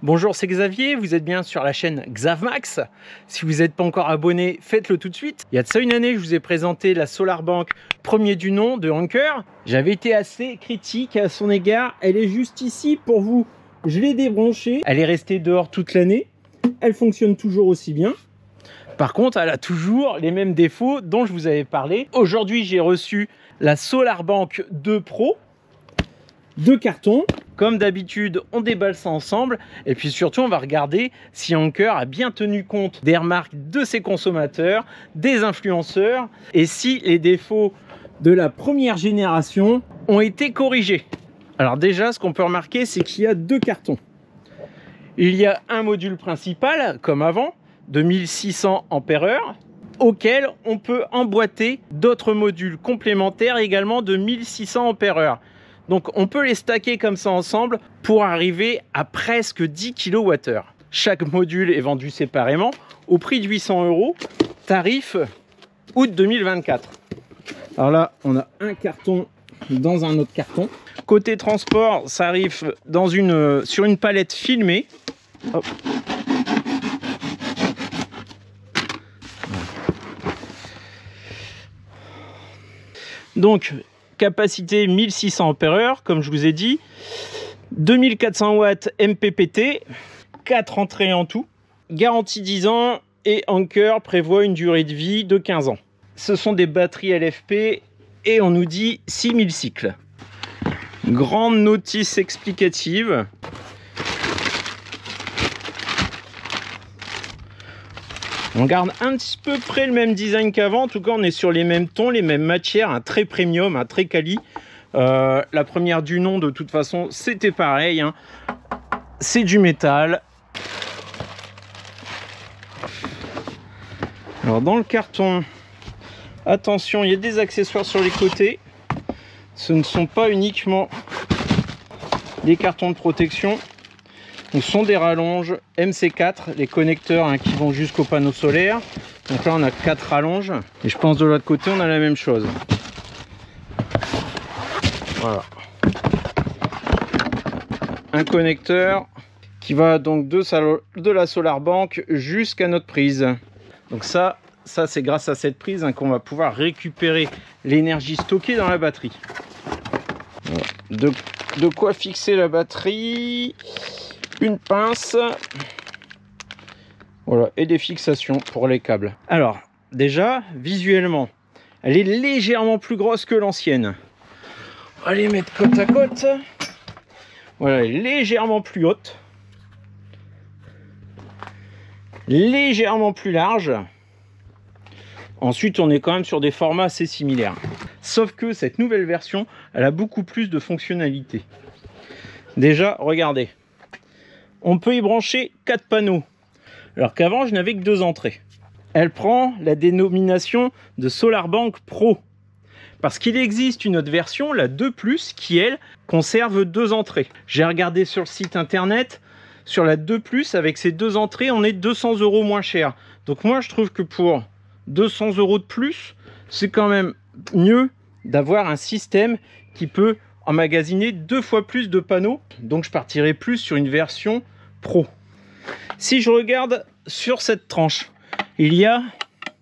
Bonjour, c'est Xavier, vous êtes bien sur la chaîne Xavmax. Si vous n'êtes pas encore abonné, faites-le tout de suite. Il y a de ça une année, je vous ai présenté la SolarBank premier du nom de Anker. J'avais été assez critique à son égard. Elle est juste ici pour vous. Je l'ai débranchée. Elle est restée dehors toute l'année. Elle fonctionne toujours aussi bien. Par contre, elle a toujours les mêmes défauts dont je vous avais parlé. Aujourd'hui, j'ai reçu la SolarBank 2 Pro. 2 cartons. Comme d'habitude, on déballe ça ensemble. Et puis surtout, on va regarder si Anker a bien tenu compte des remarques de ses consommateurs, des influenceurs, et si les défauts de la première génération ont été corrigés. Alors déjà, ce qu'on peut remarquer, c'est qu'il y a 2 cartons. Il y a un module principal, comme avant, de 1600 ampères-heure, auquel on peut emboîter d'autres modules complémentaires également de 1600 ampères-heure. Donc on peut les stacker comme ça ensemble pour arriver à presque 10 kWh. Chaque module est vendu séparément au prix de 800 €, tarif août 2024. Alors là, on a un carton dans un autre carton. Côté transport, ça arrive dans sur une palette filmée. Hop. Donc, capacité 1600 ampères-heure, comme je vous ai dit, 2400 watts MPPT, 4 entrées en tout, garantie 10 ans et Anker prévoit une durée de vie de 15 ans. Ce sont des batteries LFP et on nous dit 6000 cycles. Grande notice explicative. On garde un petit peu près le même design qu'avant. En tout cas, on est sur les mêmes tons, les mêmes matières, un très premium, un très quali. La première du nom, de toute façon, c'était pareil. Hein. C'est du métal. Alors, dans le carton, attention, il y a des accessoires sur les côtés. Ce ne sont pas uniquement des cartons de protection. Ce sont des rallonges MC4, les connecteurs hein, qui vont jusqu'au panneau solaire. Donc là, on a 4 rallonges. Et je pense de l'autre côté, on a la même chose. Voilà. Un connecteur qui va donc de la SolarBank jusqu'à notre prise. Donc ça c'est grâce à cette prise hein, qu'on va pouvoir récupérer l'énergie stockée dans la batterie. Voilà. De quoi fixer la batterie. Une pince, voilà, et des fixations pour les câbles. Alors, déjà, visuellement, elle est légèrement plus grosse que l'ancienne. On va les mettre côte à côte. Voilà, elle est légèrement plus haute. Légèrement plus large. Ensuite, on est quand même sur des formats assez similaires. Sauf que cette nouvelle version, elle a beaucoup plus de fonctionnalités. Déjà, regardez. On peut y brancher 4 panneaux, alors qu'avant je n'avais que 2 entrées. Elle prend la dénomination de SolarBank Pro, parce qu'il existe une autre version, la 2 Plus, qui elle conserve 2 entrées. J'ai regardé sur le site internet, sur la 2 Plus, avec ces 2 entrées, on est 200 € moins cher. Donc moi je trouve que pour 200 € de plus, c'est quand même mieux d'avoir un système qui peut emmagasiner 2 fois plus de panneaux. Donc je partirai plus sur une version Pro. Si je regarde sur cette tranche, il y a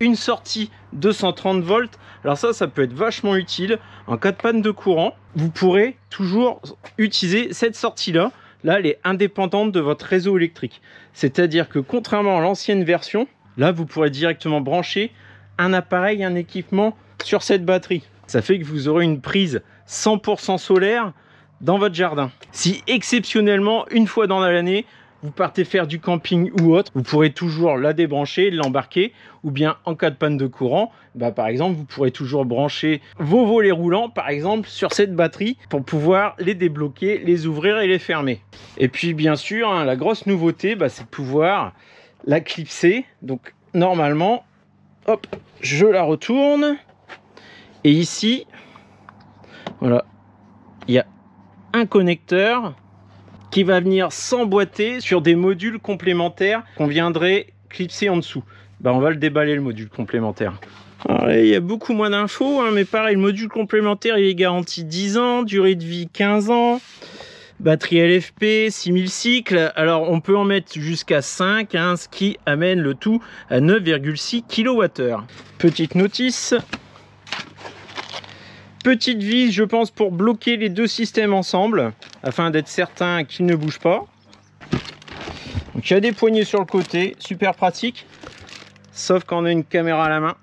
une sortie 230 volts. Alors ça peut être vachement utile en cas de panne de courant. Vous pourrez toujours utiliser cette sortie là. Là, elle est indépendante de votre réseau électrique. C'est-à-dire que contrairement à l'ancienne version, là vous pourrez directement brancher un appareil, un équipement sur cette batterie. Ça fait que vous aurez une prise 100% solaire dans votre jardin. Si exceptionnellement, une fois dans l'année, vous partez faire du camping ou autre, vous pourrez toujours la débrancher, l'embarquer, ou bien en cas de panne de courant, par exemple, vous pourrez toujours brancher vos volets roulants, par exemple, sur cette batterie pour pouvoir les débloquer, les ouvrir et les fermer. Et puis, bien sûr, hein, la grosse nouveauté, c'est de pouvoir la clipser. Donc, normalement, hop, je la retourne. Et ici, voilà, il y a un connecteur qui va venir s'emboîter sur des modules complémentaires qu'on viendrait clipser en dessous. On va le déballer, le module complémentaire. Alors là, il y a beaucoup moins d'infos, hein, mais pareil, le module complémentaire il est garanti 10 ans, durée de vie 15 ans. Batterie LFP, 6000 cycles. Alors on peut en mettre jusqu'à 5, hein, ce qui amène le tout à 9,6 kWh. Petite notice. Petite vis, je pense, pour bloquer les deux systèmes ensemble, afin d'être certain qu'ils ne bougent pas. Donc il y a des poignées sur le côté, super pratique. Sauf quand on a une caméra à la main.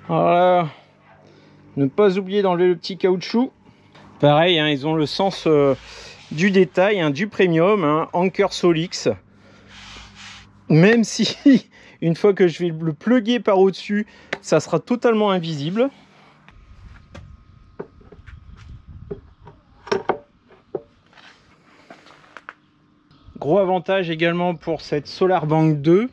Voilà. Ne pas oublier d'enlever le petit caoutchouc. Pareil, hein, ils ont le sens du détail, hein, du premium, hein, Anker Solix. Même si, une fois que je vais le plugger par au-dessus, ça sera totalement invisible. Gros avantage également pour cette SolarBank 2,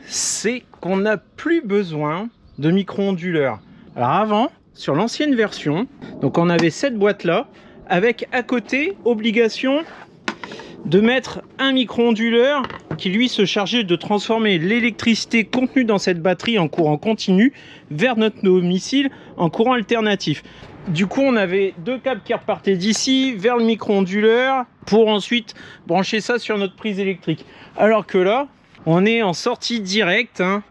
c'est qu'on n'a plus besoin de micro-onduleurs. Alors avant, sur l'ancienne version, donc on avait cette boîte là, avec à côté, obligation de mettre un micro-onduleur qui lui se chargeait de transformer l'électricité contenue dans cette batterie en courant continu vers notre domicile en courant alternatif. Du coup, on avait deux câbles qui repartaient d'ici vers le micro-onduleur pour ensuite brancher ça sur notre prise électrique. Alors que là, on est en sortie directe, hein,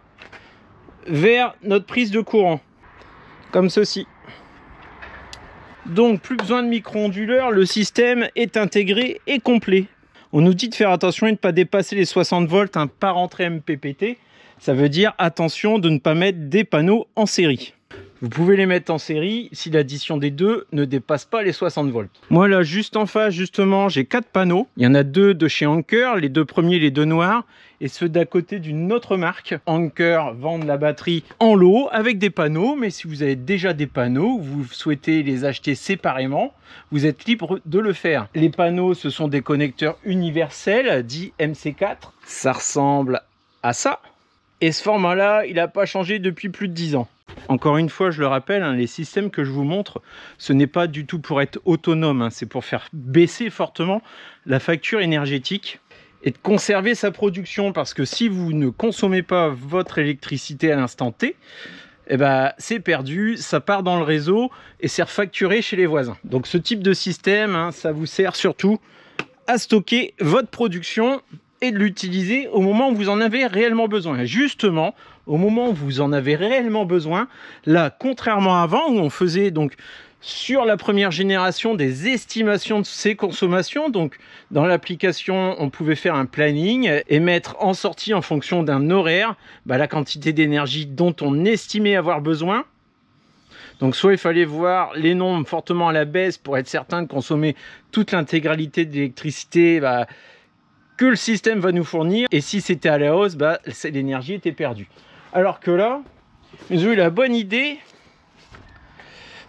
vers notre prise de courant, comme ceci. Donc, plus besoin de micro-onduleur, le système est intégré et complet. On nous dit de faire attention et de ne pas dépasser les 60 volts, hein, par entrée MPPT. Ça veut dire attention de ne pas mettre des panneaux en série. Vous pouvez les mettre en série si l'addition des deux ne dépasse pas les 60 volts. Moi là, juste en face, justement, j'ai 4 panneaux. Il y en a 2 de chez Anker, les 2 premiers, les 2 noirs, et ceux d'à côté d'une autre marque. Anker vendent la batterie en lot avec des panneaux, mais si vous avez déjà des panneaux, vous souhaitez les acheter séparément, vous êtes libre de le faire. Les panneaux, ce sont des connecteurs universels, dits MC4. Ça ressemble à ça. Et ce format-là, il n'a pas changé depuis plus de 10 ans. Encore une fois, je le rappelle, hein, les systèmes que je vous montre, ce n'est pas du tout pour être autonome, hein, c'est pour faire baisser fortement la facture énergétique et de conserver sa production, parce que si vous ne consommez pas votre électricité à l'instant T, eh ben, c'est perdu, ça part dans le réseau et c'est refacturé chez les voisins. Donc ce type de système, hein, ça vous sert surtout à stocker votre production et de l'utiliser au moment où vous en avez réellement besoin. Et justement, au moment où vous en avez réellement besoin, là, contrairement à avant, où on faisait donc sur la première génération des estimations de ces consommations, donc dans l'application, on pouvait faire un planning et mettre en sortie en fonction d'un horaire la quantité d'énergie dont on estimait avoir besoin. Donc soit il fallait voir les nombres fortement à la baisse pour être certain de consommer toute l'intégralité de l'électricité que le système va nous fournir, et si c'était à la hausse, l'énergie était perdue. Alors que là, ils ont eu la bonne idée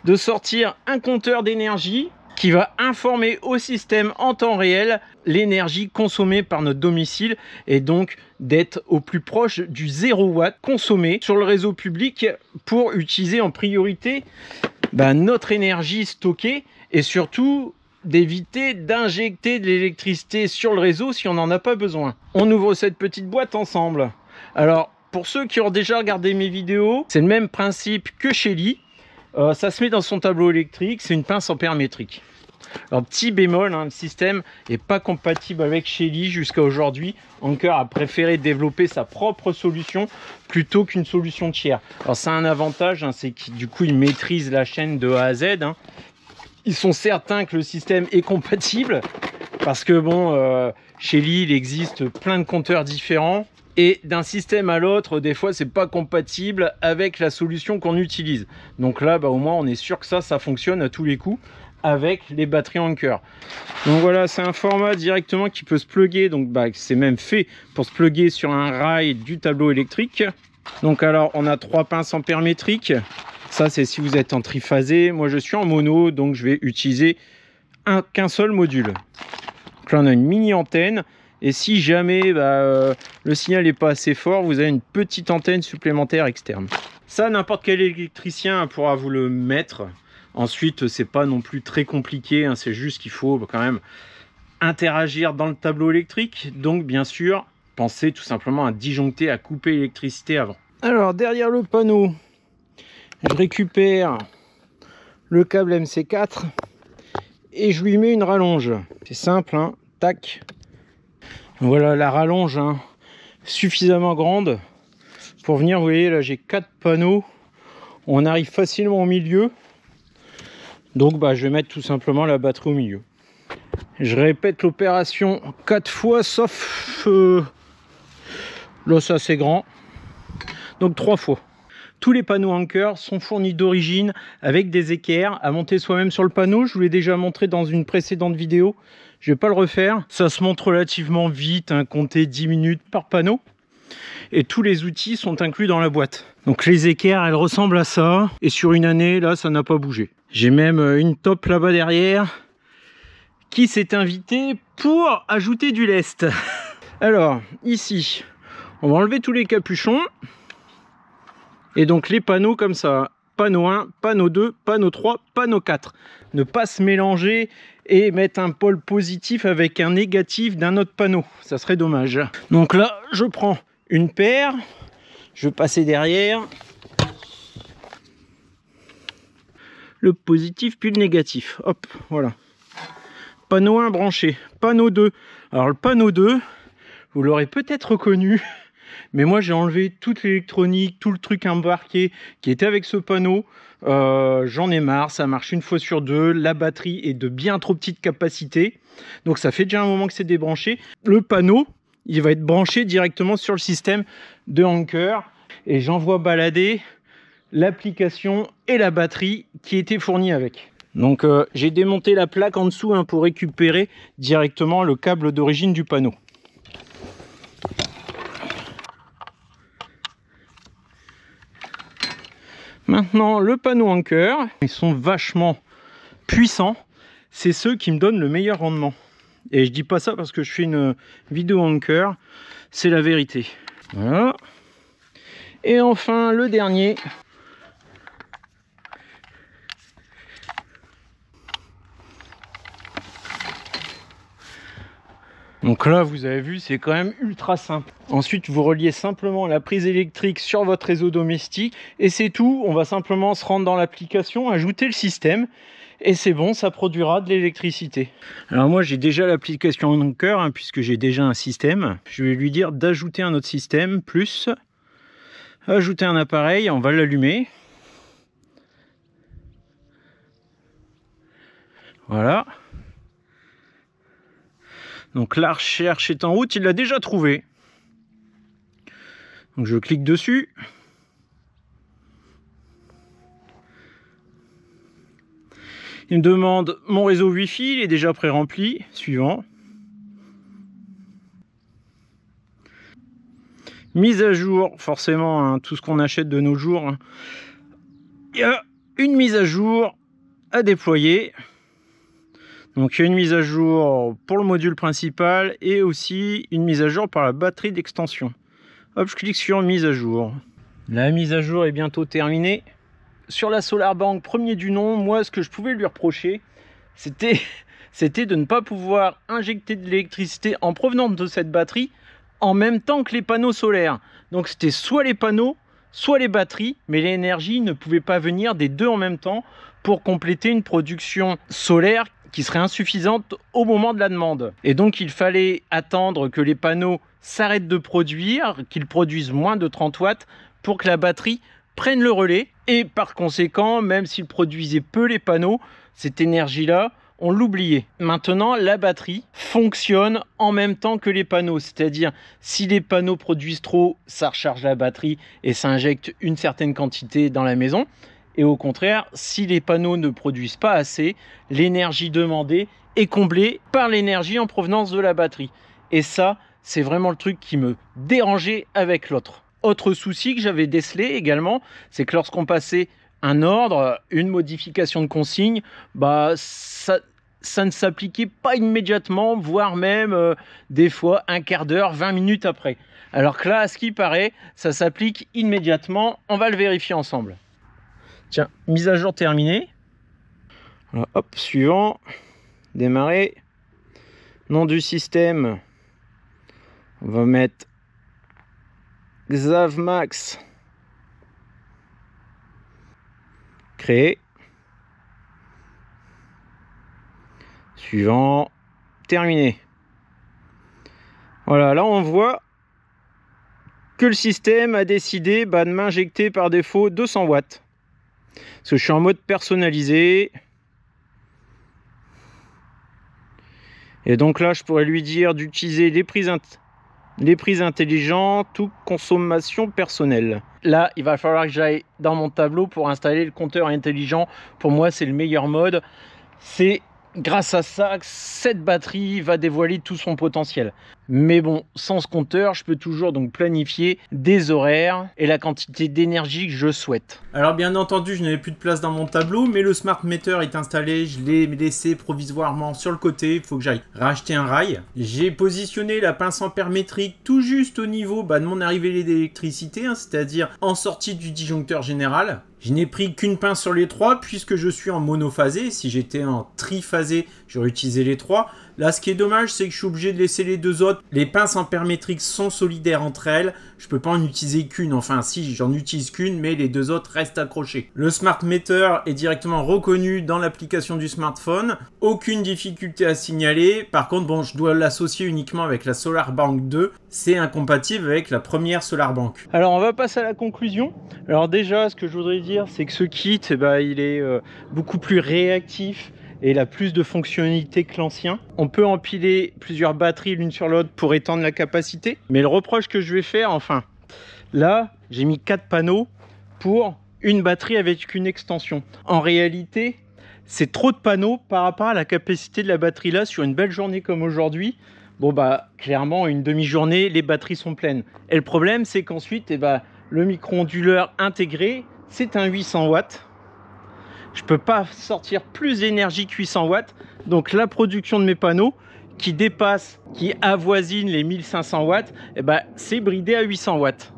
de sortir un compteur d'énergie qui va informer au système en temps réel l'énergie consommée par notre domicile, et donc d'être au plus proche du 0 watt consommé sur le réseau public pour utiliser en priorité notre énergie stockée, et surtout d'éviter d'injecter de l'électricité sur le réseau si on n'en a pas besoin. On ouvre cette petite boîte ensemble. Alors, pour ceux qui ont déjà regardé mes vidéos, c'est le même principe que chez Li. Ça se met dans son tableau électrique, c'est une pince ampère métrique. Alors, petit bémol, hein, le système n'est pas compatible avec chez Li jusqu'à aujourd'hui. Anker a préféré développer sa propre solution plutôt qu'une solution tiers. Alors, ça a un avantage, hein, c'est que du coup, il maîtrise la chaîne de A à Z. Hein. Ils sont certains que le système est compatible, parce que bon, chez Li, il existe plein de compteurs différents, et d'un système à l'autre, des fois, c'est pas compatible avec la solution qu'on utilise. Donc là, au moins, on est sûr que ça fonctionne à tous les coups avec les batteries Anker. Donc voilà, c'est un format directement qui peut se plugger, donc c'est même fait pour se plugger sur un rail du tableau électrique. Donc alors, on a 3 pinces ampère métriques. Ça, c'est si vous êtes en triphasé. Moi, je suis en mono, donc je vais utiliser qu'un seul module. Donc là, on a une mini antenne. Et si jamais le signal n'est pas assez fort, vous avez une petite antenne supplémentaire externe. Ça, n'importe quel électricien pourra vous le mettre. Ensuite, c'est pas non plus très compliqué, hein, c'est juste qu'il faut quand même interagir dans le tableau électrique. Donc, bien sûr, pensez tout simplement à disjoncter, à couper l'électricité avant. Alors, derrière le panneau, je récupère le câble MC4 et je lui mets une rallonge. C'est simple, hein, tac. Voilà la rallonge, hein, suffisamment grande pour venir. Vous voyez là, j'ai 4 panneaux. On arrive facilement au milieu. Donc bah, je vais mettre tout simplement la batterie au milieu. Je répète l'opération 4 fois, sauf là ça c'est grand. Donc 3 fois. Tous les panneaux Anker sont fournis d'origine avec des équerres à monter soi-même sur le panneau. Je vous l'ai déjà montré dans une précédente vidéo. Je vais pas le refaire. Ça se monte relativement vite, hein, comptez 10 minutes par panneau. Et tous les outils sont inclus dans la boîte. Donc les équerres, elles ressemblent à ça. Et sur une année, là, ça n'a pas bougé. J'ai même une top là-bas derrière qui s'est invitée pour ajouter du lest. Alors, ici, on va enlever tous les capuchons. Et donc les panneaux comme ça. Panneau 1, panneau 2, panneau 3, panneau 4. Ne pas se mélanger et mettre un pôle positif avec un négatif d'un autre panneau. Ça serait dommage. Donc là, je prends une paire. Je vais passer derrière. Le positif puis le négatif. Hop, voilà. Panneau 1 branché. Panneau 2. Alors le panneau 2, vous l'aurez peut-être reconnu. Mais moi j'ai enlevé toute l'électronique, tout le truc embarqué qui était avec ce panneau. J'en ai marre, ça marche une fois sur deux. La batterie est de bien trop petite capacité. Donc ça fait déjà un moment que c'est débranché. Le panneau, il va être branché directement sur le système de Anker. Et j'envoie balader l'application et la batterie qui était fournie avec. Donc j'ai démonté la plaque en dessous, hein, pour récupérer directement le câble d'origine du panneau. Maintenant, le panneau Anker, ils sont vachement puissants. C'est ceux qui me donnent le meilleur rendement. Et je dis pas ça parce que je fais une vidéo Anker, c'est la vérité. Voilà. Et enfin, le dernier. Donc là, vous avez vu, c'est quand même ultra simple. Ensuite, vous reliez simplement la prise électrique sur votre réseau domestique et c'est tout. On va simplement se rendre dans l'application, ajouter le système et c'est bon, ça produira de l'électricité. Alors moi, j'ai déjà l'application Anker, hein, puisque j'ai déjà un système. Je vais lui dire d'ajouter un autre système, plus ajouter un appareil, on va l'allumer. Voilà. Donc la recherche est en route, il l'a déjà trouvé. Donc je clique dessus. Il me demande mon réseau Wi-Fi, il est déjà pré-rempli. Suivant. Mise à jour, forcément, hein, tout ce qu'on achète de nos jours. Hein. Il y a une mise à jour à déployer. Donc il y a une mise à jour pour le module principal et aussi une mise à jour par la batterie d'extension. Hop, je clique sur mise à jour. La mise à jour est bientôt terminée. Sur la SolarBank, premier du nom, moi ce que je pouvais lui reprocher, c'était de ne pas pouvoir injecter de l'électricité en provenance de cette batterie en même temps que les panneaux solaires. Donc c'était soit les panneaux, soit les batteries, mais l'énergie ne pouvait pas venir des deux en même temps pour compléter une production solaire qui serait insuffisante au moment de la demande. Et donc il fallait attendre que les panneaux s'arrêtent de produire, qu'ils produisent moins de 30 watts pour que la batterie prenne le relais. Et par conséquent, même s'ils produisaient peu les panneaux, cette énergie-là, on l'oubliait. Maintenant, la batterie fonctionne en même temps que les panneaux. C'est-à-dire, si les panneaux produisent trop, ça recharge la batterie et ça injecte une certaine quantité dans la maison. Et au contraire, si les panneaux ne produisent pas assez, l'énergie demandée est comblée par l'énergie en provenance de la batterie. Et ça, c'est vraiment le truc qui me dérangeait avec l'autre. Autre souci que j'avais décelé également, c'est que lorsqu'on passait un ordre, une modification de consigne, bah ça ne s'appliquait pas immédiatement, voire même des fois un quart d'heure, 20 minutes après. Alors que là, à ce qui paraît, ça s'applique immédiatement. On va le vérifier ensemble. Tiens, mise à jour terminée. Voilà, hop, suivant. Démarrer. Nom du système. On va mettre Xavmax. Créer. Suivant. Terminé. Voilà, là on voit que le système a décidé de m'injecter par défaut 200 watts. Parce que je suis en mode personnalisé. Et donc là, je pourrais lui dire d'utiliser les prises intelligentes ou consommation personnelle. Là, il va falloir que j'aille dans mon tableau pour installer le compteur intelligent. Pour moi, c'est le meilleur mode. C'est grâce à ça que cette batterie va dévoiler tout son potentiel. Mais bon, sans ce compteur, je peux toujours donc planifier des horaires et la quantité d'énergie que je souhaite. Alors bien entendu, je n'avais plus de place dans mon tableau, mais le smart meter est installé. Je l'ai laissé provisoirement sur le côté. Il faut que j'aille racheter un rail. J'ai positionné la pince ampère métrique tout juste au niveau de mon arrivée d'électricité, c'est-à-dire en sortie du disjoncteur général. Je n'ai pris qu'une pince sur les trois puisque je suis en monophasé. Si j'étais en triphasé, j'aurais utilisé les trois. Là, ce qui est dommage, c'est que je suis obligé de laisser les deux autres. Les pinces ampère métriques sont solidaires entre elles. Je peux pas en utiliser qu'une. Enfin, si, j'en utilise qu'une, mais les deux autres restent accrochés. Le smart meter est directement reconnu dans l'application du smartphone. Aucune difficulté à signaler. Par contre, bon, je dois l'associer uniquement avec la SolarBank 2. C'est incompatible avec la première SolarBank. Alors, on va passer à la conclusion. Alors déjà, ce que je voudrais dire, c'est que ce kit, il est beaucoup plus réactif et il a plus de fonctionnalités que l'ancien. On peut empiler plusieurs batteries l'une sur l'autre pour étendre la capacité. Mais le reproche que je vais faire, enfin, là, j'ai mis 4 panneaux pour une batterie avec une extension. En réalité, c'est trop de panneaux par rapport à la capacité de la batterie là sur une belle journée comme aujourd'hui. Bon clairement, une demi-journée, les batteries sont pleines. Et le problème, c'est qu'ensuite, le micro-onduleur intégré, c'est un 800 watts. Je ne peux pas sortir plus d'énergie que 800 watts. Donc la production de mes panneaux qui avoisine les 1500 watts, c'est bridé à 800 watts.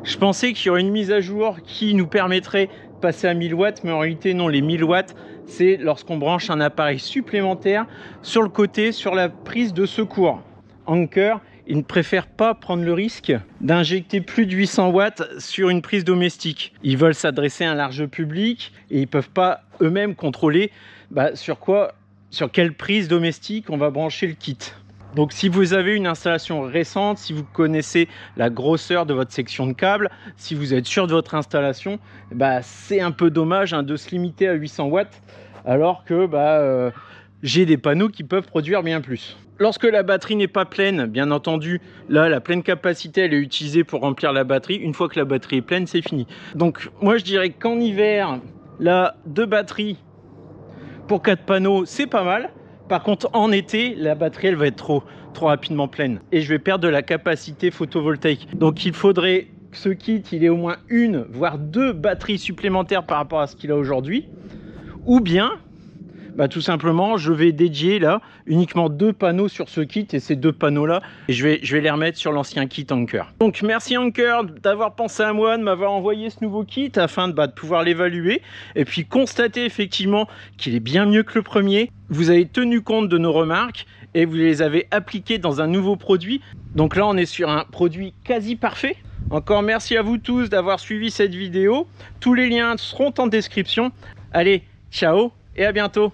Je pensais qu'il y aurait une mise à jour qui nous permettrait de passer à 1000 watts, mais en réalité non, les 1000 watts, c'est lorsqu'on branche un appareil supplémentaire sur le côté, sur la prise de secours. Anker, ils ne préfèrent pas prendre le risque d'injecter plus de 800 watts sur une prise domestique. Ils veulent s'adresser à un large public et ils ne peuvent pas eux-mêmes contrôler sur quelle prise domestique on va brancher le kit. Donc si vous avez une installation récente, si vous connaissez la grosseur de votre section de câble, si vous êtes sûr de votre installation, c'est un peu dommage de se limiter à 800 watts alors que j'ai des panneaux qui peuvent produire bien plus. Lorsque la batterie n'est pas pleine, bien entendu, là, la pleine capacité, elle est utilisée pour remplir la batterie. Une fois que la batterie est pleine, c'est fini. Donc, moi, je dirais qu'en hiver, là, 2 batteries pour 4 panneaux, c'est pas mal. Par contre, en été, la batterie, elle va être trop rapidement pleine. Et je vais perdre de la capacité photovoltaïque. Donc, il faudrait que ce kit, il ait au moins 1, voire 2 batteries supplémentaires par rapport à ce qu'il a aujourd'hui. Ou bien... tout simplement, je vais dédier là uniquement 2 panneaux sur ce kit et ces 2 panneaux là, et je vais les remettre sur l'ancien kit Anker. Donc merci Anker d'avoir pensé à moi, de m'avoir envoyé ce nouveau kit afin de pouvoir l'évaluer et puis constater effectivement qu'il est bien mieux que le premier. Vous avez tenu compte de nos remarques et vous les avez appliquées dans un nouveau produit. Donc là, on est sur un produit quasi parfait. Encore merci à vous tous d'avoir suivi cette vidéo. Tous les liens seront en description. Allez, ciao et à bientôt.